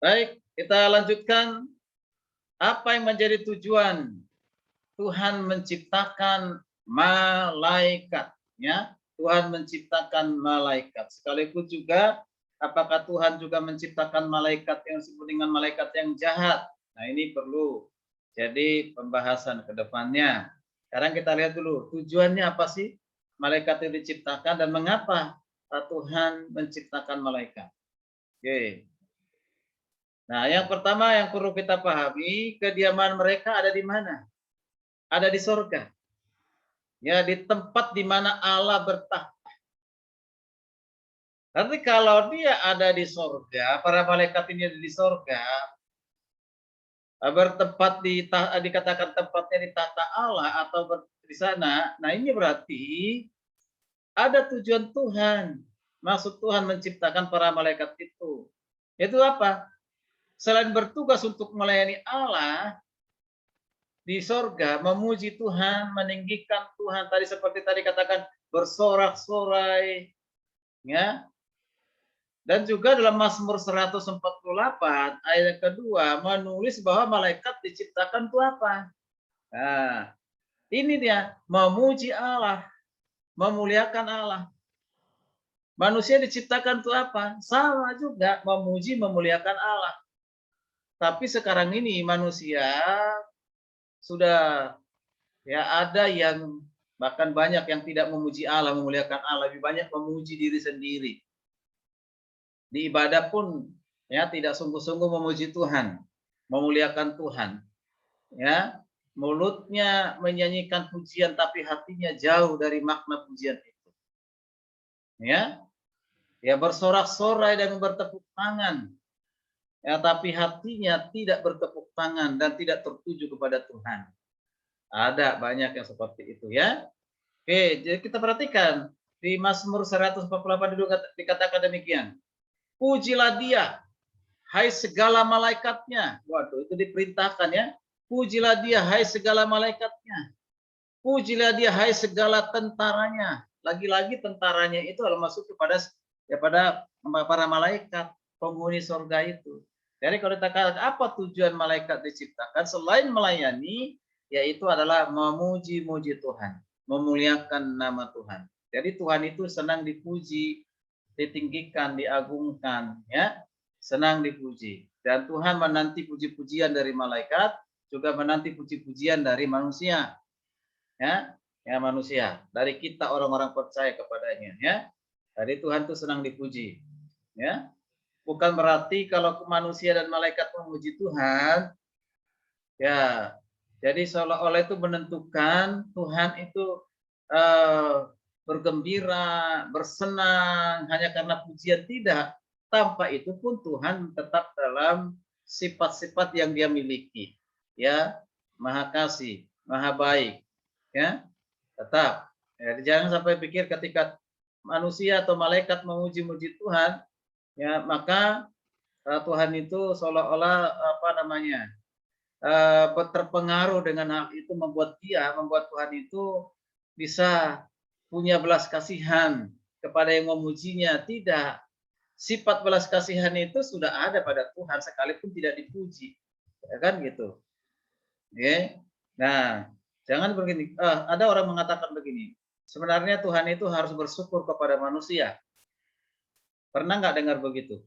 Baik, kita lanjutkan. Apa yang menjadi tujuan Tuhan menciptakan malaikat? Ya, Tuhan menciptakan malaikat. Sekaligus juga, apakah Tuhan juga menciptakan malaikat yang disebut dengan malaikat yang jahat? Nah, ini perlu jadi pembahasan ke depannya. Sekarang kita lihat dulu, tujuannya apa sih malaikat itu diciptakan dan mengapa Tuhan menciptakan malaikat? Oke. Nah, yang pertama yang perlu kita pahami, kediaman mereka ada di mana? Ada di sorga. Ya, di tempat di mana Allah bertahta. Nanti kalau dia ada di sorga, para malaikat ini ada di sorga, bertempat dikatakan tempatnya di tahta Allah atau di sana. Nah, ini berarti ada tujuan Tuhan. Maksud Tuhan menciptakan para malaikat itu. Itu apa? Selain bertugas untuk melayani Allah, di sorga memuji Tuhan, meninggikan Tuhan, tadi seperti tadi katakan bersorak-sorai, ya. Dan juga dalam Mazmur 148 ayat yang kedua menulis bahwa malaikat diciptakan itu apa? Nah, ini dia memuji Allah, memuliakan Allah. Manusia diciptakan itu apa? Sama juga memuji, memuliakan Allah. Tapi sekarang ini manusia sudah ya ada yang bahkan banyak yang tidak memuji Allah, memuliakan Allah, lebih banyak memuji diri sendiri. Di ibadah pun ya tidak sungguh-sungguh memuji Tuhan, memuliakan Tuhan. Ya, mulutnya menyanyikan pujian tapi hatinya jauh dari makna pujian itu. Ya, ya bersorak-sorai dan bertepuk tangan. Ya, tapi hatinya tidak bertepuk tangan dan tidak tertuju kepada Tuhan. Ada banyak yang seperti itu ya. Oke, jadi kita perhatikan di Mazmur 148 dikatakan demikian. Pujilah dia, hai segala malaikatnya. Waduh, itu diperintahkan ya. Pujilah dia, hai segala malaikatnya. Pujilah dia, hai segala tentaranya. Lagi-lagi tentaranya itu adalah masuk kepada ya pada para malaikat penghuni surga itu. Jadi kalau kita katakan apa tujuan malaikat diciptakan selain melayani, yaitu adalah memuji-muji Tuhan, memuliakan nama Tuhan. Jadi Tuhan itu senang dipuji, ditinggikan, diagungkan, ya, senang dipuji. Dan Tuhan menanti puji-pujian dari malaikat, juga menanti puji-pujian dari manusia, ya, ya manusia, dari kita orang-orang percaya kepadanya, ya. Jadi Tuhan itu senang dipuji, ya. Bukan berarti kalau manusia dan malaikat memuji Tuhan, ya, jadi seolah-olah itu menentukan Tuhan itu eh, bergembira, bersenang hanya karena pujian, tidak. Tanpa itu pun Tuhan tetap dalam sifat-sifat yang Dia miliki, ya, Maha Kasih, Maha Baik, ya, tetap. Ya, jangan sampai pikir ketika manusia atau malaikat memuji-muji Tuhan, ya, maka Tuhan itu seolah-olah apa namanya terpengaruh dengan hal itu, membuat Tuhan itu bisa punya belas kasihan kepada yang memujinya. Tidak, sifat belas kasihan itu sudah ada pada Tuhan sekalipun tidak dipuji, ya kan gitu. Oke. Nah, jangan begini. Ada orang mengatakan begini, sebenarnya Tuhan itu harus bersyukur kepada manusia. Pernah nggak dengar begitu?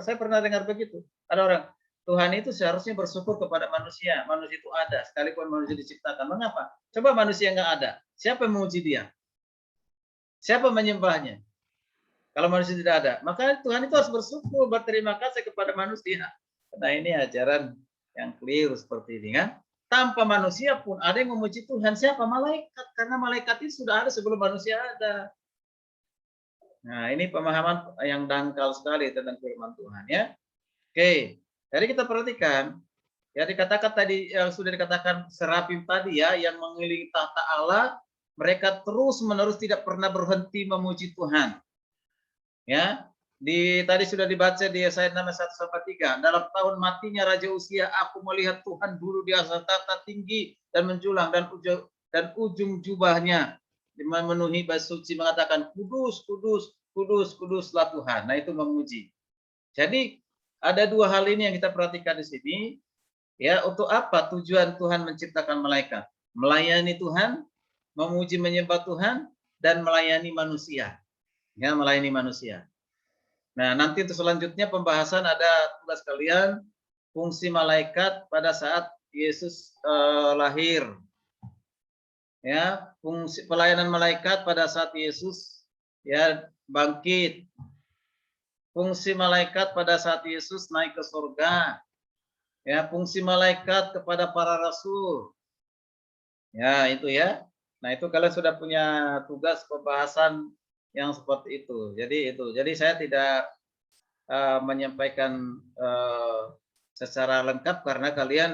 Saya pernah dengar begitu. Ada orang, Tuhan itu seharusnya bersyukur kepada manusia. Manusia itu ada, sekalipun manusia diciptakan. Mengapa? Coba manusia nggak ada. Siapa yang memuji dia? Siapa menyembahnya? Kalau manusia tidak ada. Maka Tuhan itu harus bersyukur, berterima kasih kepada manusia. Nah, ini ajaran yang keliru seperti ini kan. Tanpa manusia pun ada yang memuji Tuhan. Siapa? Malaikat. Karena malaikat itu sudah ada sebelum manusia ada. Nah, ini pemahaman yang dangkal sekali tentang firman Tuhan ya. Oke, jadi kita perhatikan ya, dikatakan tadi yang sudah dikatakan serafim tadi ya, yang mengelilingi tahta Allah, mereka terus-menerus tidak pernah berhenti memuji Tuhan. Ya. Tadi sudah dibaca di Yesaya 61-3. Dalam tahun matinya Raja Uzia, aku melihat Tuhan dulu di atas tahta tinggi dan menjulang, dan ujung jubahnya memenuhi bait suci mengatakan kudus, kudus, kudus, kuduslah Tuhan. Nah, itu memuji. Jadi ada dua hal ini yang kita perhatikan di sini. Ya, untuk apa tujuan Tuhan menciptakan malaikat? Melayani Tuhan, memuji menyembah Tuhan, dan melayani manusia. Ya, melayani manusia. Nah, nanti untuk selanjutnya pembahasan ada tugas kalian fungsi malaikat pada saat Yesus lahir. Ya, fungsi pelayanan malaikat pada saat Yesus ya bangkit. Fungsi malaikat pada saat Yesus naik ke surga. Ya, fungsi malaikat kepada para rasul. Ya, itu ya. Nah, itu kalian sudah punya tugas pembahasan yang seperti itu. Jadi itu. Jadi saya tidak menyampaikan secara lengkap karena kalian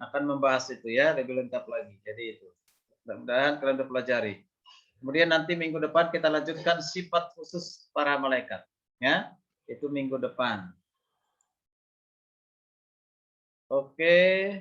akan membahas itu ya lebih lengkap lagi. Jadi itu. Mudah-mudahan kalian pelajari. Kemudian nanti minggu depan kita lanjutkan sifat khusus para malaikat. Ya, itu minggu depan. Oke.